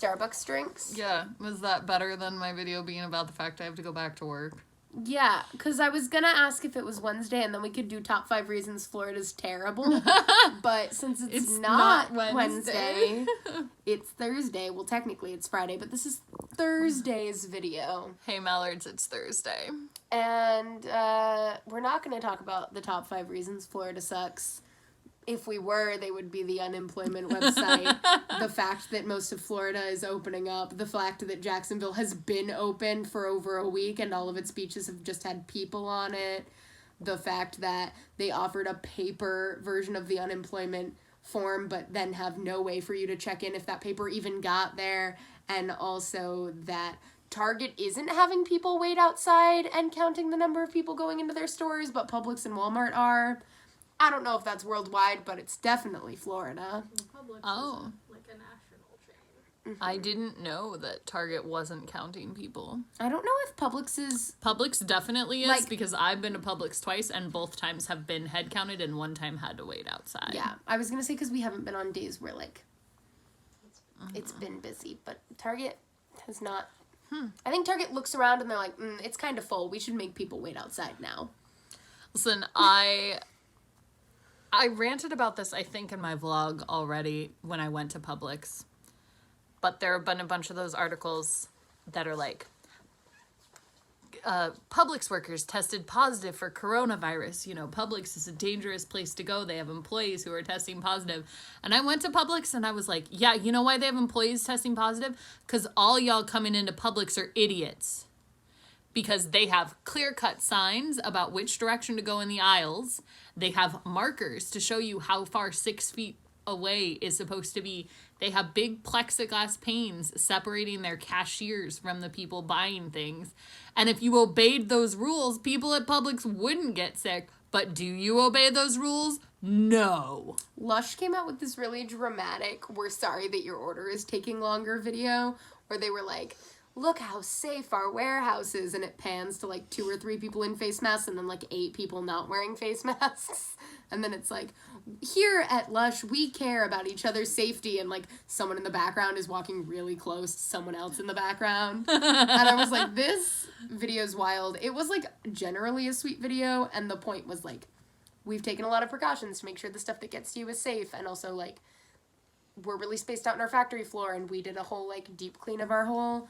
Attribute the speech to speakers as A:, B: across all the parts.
A: Starbucks drinks.
B: Yeah, was that better than my video being about the fact I have to go back to work?
A: Yeah, because I was gonna ask if it was Wednesday, and then we could do top 5 reasons Florida's terrible. But since it's not Wednesday, it's Thursday. Well, technically it's Friday, but this is Thursday's video.
B: Hey, Mallards, it's Thursday.
A: And we're not gonna talk about the top 5 reasons Florida sucks. If we were, they would be the unemployment website, the fact that most of Florida is opening up, the fact that Jacksonville has been open for over a week and all of its beaches have just had people on it, the fact that they offered a paper version of the unemployment form but then have no way for you to check in if that paper even got there, and also that Target isn't having people wait outside and counting the number of people going into their stores, but Publix and Walmart are. I don't know if that's worldwide, but it's definitely Florida.
C: Publix
B: Oh.
C: is like a national chain.
A: Mm-hmm.
B: I didn't know that Target wasn't counting people.
A: I don't know if Publix is...
B: Publix definitely is,
A: Like-
B: because I've been to Publix twice, and both times have been head counted, and one time had to wait outside.
A: Yeah, I was going to say because we haven't been on days where, like, it's been busy, but Target has not... I think Target looks around and they're like, it's kind of full. We should make people wait outside now.
B: Listen, I ranted about this, I think, in my vlog already when I went to Publix. But there have been a bunch of those articles that are like, Publix workers tested positive for coronavirus. You know, Publix is a dangerous place to go. They have employees who are testing positive. And I went to Publix and I was like, yeah, you know why they have employees testing positive? Because all y'all coming into Publix are idiots. Because they have clear-cut signs about which direction to go in the aisles. They have markers to show you how far 6 feet away is supposed to be. They have big plexiglass panes separating their cashiers from the people buying things. And if you obeyed those rules, people at Publix wouldn't get sick. But do you obey those rules? No.
A: Lush came out with this really dramatic, we're sorry that your order is taking longer video, where they were like, look how safe our warehouse is, and it pans to like 2 or 3 people in face masks and then like 8 people not wearing face masks, and then it's like, here at Lush we care about each other's safety, and like someone in the background is walking really close to someone else in the background. And I was like, this video's wild. It was like generally a sweet video, and the point was like, we've taken a lot of precautions to make sure the stuff that gets to you is safe, and also like we're really spaced out in our factory floor, and we did a whole like deep clean of our whole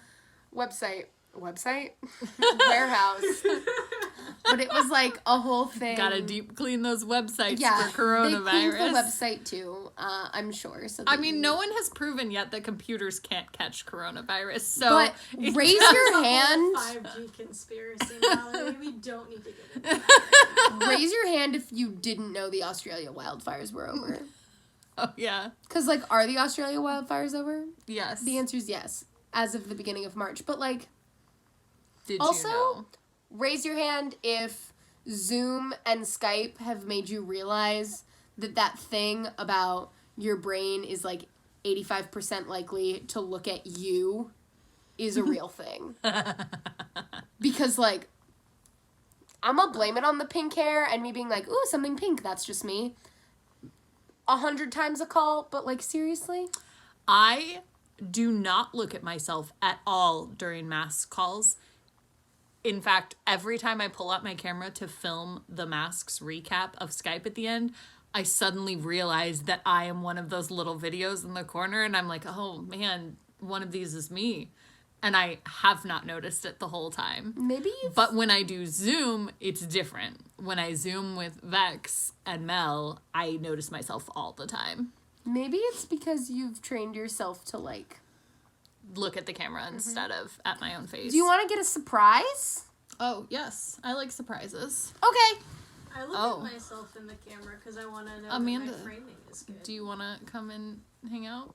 A: website warehouse, but it was like a whole thing.
B: Gotta deep clean those websites
A: Yeah,
B: for coronavirus.
A: they cleaned the website too, I'm sure. So
B: I mean, no one has proven yet that computers can't catch coronavirus, so...
A: But raise your hand.
C: 5G conspiracy, Mallory. We don't need to get into that.
A: Raise your hand if you didn't know the Australia wildfires were over.
B: Oh, yeah.
A: Because, like, are the Australia wildfires over?
B: Yes.
A: The answer is yes, as of the beginning of March. But, like,
B: Did
A: also,
B: you know?
A: raise your hand if Zoom and Skype have made you realize that that thing about your brain is, like, 85% likely to look at you is a real thing. Because, like, I'm gonna blame it on the pink hair and me being like, ooh, something pink, that's just me. 100 times a call, but, like, seriously?
B: I do not look at myself at all during mask calls. In fact, every time I pull out my camera to film the masks recap of Skype at the end, I suddenly realize that I am one of those little videos in the corner, and I'm like, oh man, one of these is me. And I have not noticed it the whole time.
A: Maybe
B: But when I do Zoom, it's different. When I Zoom with Vex and Mel, I notice myself all the time.
A: Maybe it's because you've trained yourself to, like...
B: Look at the camera instead of at my own face.
A: Do you want to get a surprise?
B: Oh, yes. I like surprises.
A: Okay.
C: I look at myself in the camera because I want to know
B: Amanda,
C: that my framing is good.
B: Do you want to come and hang out?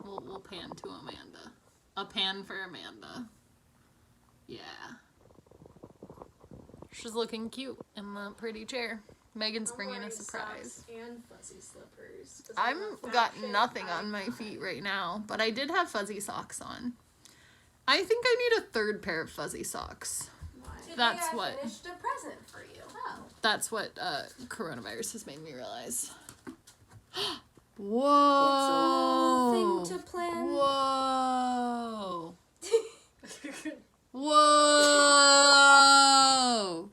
B: We'll pan to Amanda. A pan for Amanda. Yeah. She's looking cute in the pretty chair. Megan's
C: I'm
B: bringing a
C: wearing
B: surprise.
C: socks and fuzzy slippers. 'cause I'm a
B: I've
C: fat
B: got
C: shit
B: nothing on my
C: icon.
B: feet right now, but I did have fuzzy socks on. I think I need a third pair of fuzzy socks.
C: Why?
B: That's what-
A: finished a present for you.
C: Oh.
B: That's what coronavirus has made me realize. Whoa!
A: It's a thing to plan
B: Whoa!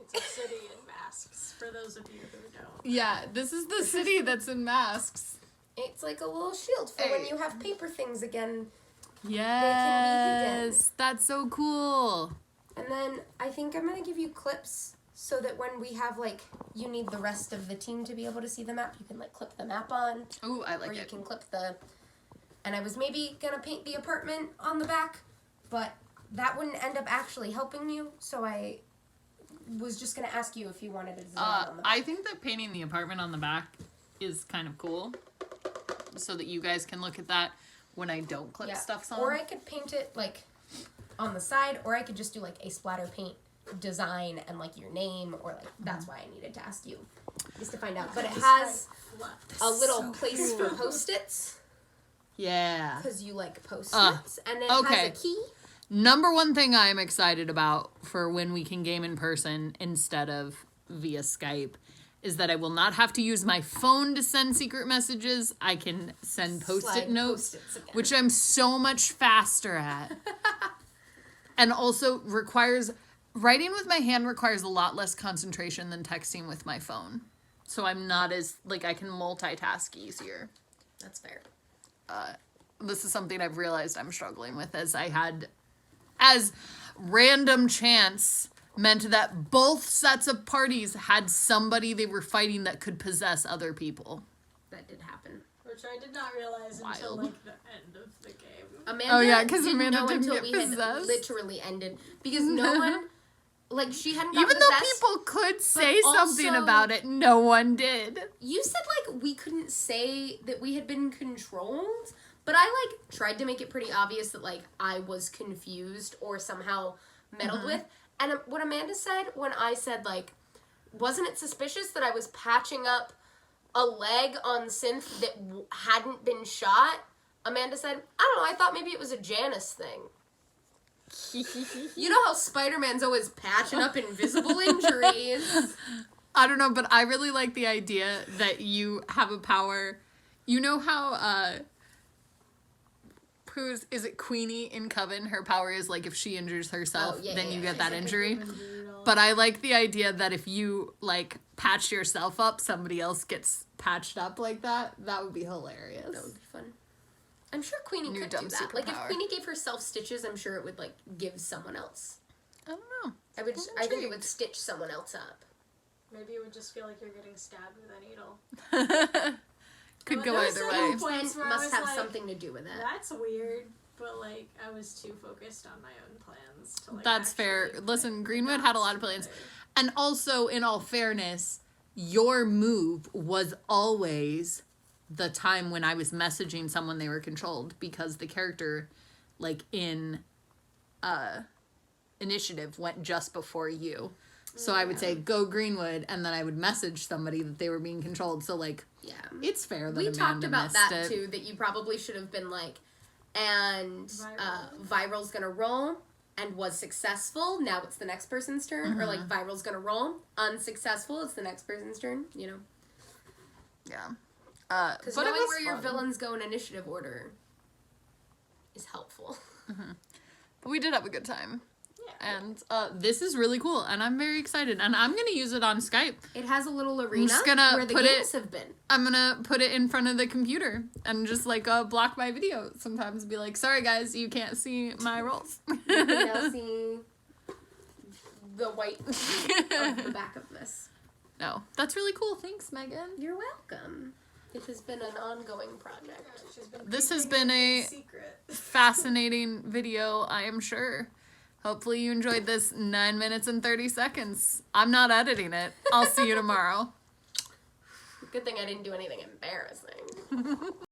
C: It's a city in masks, for those of you who don't.
B: Yeah, this is the city that's in masks.
A: It's like a little shield for when
B: Hey.
A: you have paper things again.
B: Yes, that's so cool.
A: And then I think I'm going to give you clips so that when we have, like, you need the rest of the team to be able to see the map, you can, like, clip the map on.
B: Ooh, I
A: Or
B: like
A: you
B: it.
A: can clip the... And I was maybe going to paint the apartment on the back, but that wouldn't end up actually helping you, so I was just going to ask you if you wanted to design on the back.
B: I think that painting the apartment on the back is kind of cool, so that you guys can look at that when I don't clip stuff on.
A: Or I could paint it, like, on the side, or I could just do, like, a splatter paint design and, like, your name, or, like, that's why I needed to ask you, just to find out. But it has a little place for Post-its,
B: Yeah.
A: because you like Post-its, and it has
B: okay.
A: a key.
B: Number one thing I'm excited about for when we can game in person instead of via Skype is that I will not have to use my phone to send secret messages. I can send Post-it
A: Slide
B: notes,
A: Post-its again.
B: which I'm so much faster at. And also requires, writing with my hand requires a lot less concentration than texting with my phone. So I'm not as, like, I can multitask easier.
A: That's fair.
B: This is something I've realized I'm struggling with as random chance meant that both sets of parties had somebody they were fighting that could possess other people.
A: That did happen.
C: Which I did not realize until,
B: Wild.
C: like, the end of the game.
A: Amanda
B: Oh, yeah, 'cause
A: didn't
B: Amanda
A: know
B: didn't
A: until
B: get
A: we had
B: possessed.
A: literally ended. Because no one, like, she hadn't gotten
B: Even though
A: possessed.
B: people could say something
A: also-
B: about it, no one did.
A: You said, like, we couldn't say that we had been controlled, but I, like, tried to make it pretty obvious that, like, I was confused or somehow meddled with. And what Amanda said when I said, like, wasn't it suspicious that I was patching up a leg on Synth that hadn't been shot? Amanda said, I don't know, I thought maybe it was a Janice thing. You know how Spider-Man's always patching up invisible injuries?
B: I don't know, but I really like the idea that you have a power. You know how, is it Queenie in Coven? Her power is, like, if she injures herself,
A: Oh, yeah,
B: then
A: yeah,
B: you
A: yeah.
B: get that injury.
C: Brutal.
B: But I like the idea that if you, like, patch yourself up, somebody else gets patched up like that. That would be hilarious.
A: That would be fun. I'm sure Queenie
B: New
A: could do
B: dumb
A: that. Like, if
B: superpower.
A: Queenie gave herself stitches, I'm sure it would, like, give someone else.
B: I don't know.
A: I think it
B: intrigued.
A: would stitch someone else up.
C: Maybe it would just feel like you're getting stabbed with a needle.
B: Could go
C: There's
B: either
C: several
B: way.
C: points
A: Intent
C: where I
A: must
C: was
A: have
C: like,
A: something to do with it.
C: That's weird, but, like, I was too focused on my own plans to, like,
B: That's fair.
C: actually
B: Listen,
C: play.
B: Greenwood had a lot of plans.
C: Stupid.
B: And also, in all fairness, your move was always the time when I was messaging someone they were controlled, because the character, like, in initiative went just before you. So I would say, go Greenwood, and then I would message somebody that they were being controlled. So, like,
A: Yeah.
B: it's fair that
A: We
B: Amanda
A: talked about
B: missed
A: that,
B: it.
A: too, that you probably should have been like, and Viral's gonna roll, and was successful, now it's the next person's turn. Or, like, Viral's gonna roll, unsuccessful, it's the next person's turn, you know?
B: Yeah.
A: Because
B: But it
A: knowing
B: was
A: where your
B: fun.
A: villains go in initiative order is helpful.
B: But we did have a good time.
C: Yeah.
B: And this is really cool, and I'm very excited. And I'm going to use it on Skype.
A: It has a little arena
B: just gonna
A: where the
B: put
A: games have been.
B: I'm gonna put it in front of the computer and just, like, block my video sometimes, be like, sorry guys, you can't see my rolls.
A: You can now see the white of the back of this.
B: No, that's really cool. Thanks, Megan.
A: You're welcome. It has been an ongoing project.
C: She's been
B: This has
C: keeping
B: been
C: it
B: a
C: secret.
B: fascinating video, I am sure. Hopefully you enjoyed this 9 minutes and 30 seconds. I'm not editing it. I'll see you tomorrow.
A: Good thing I didn't do anything embarrassing.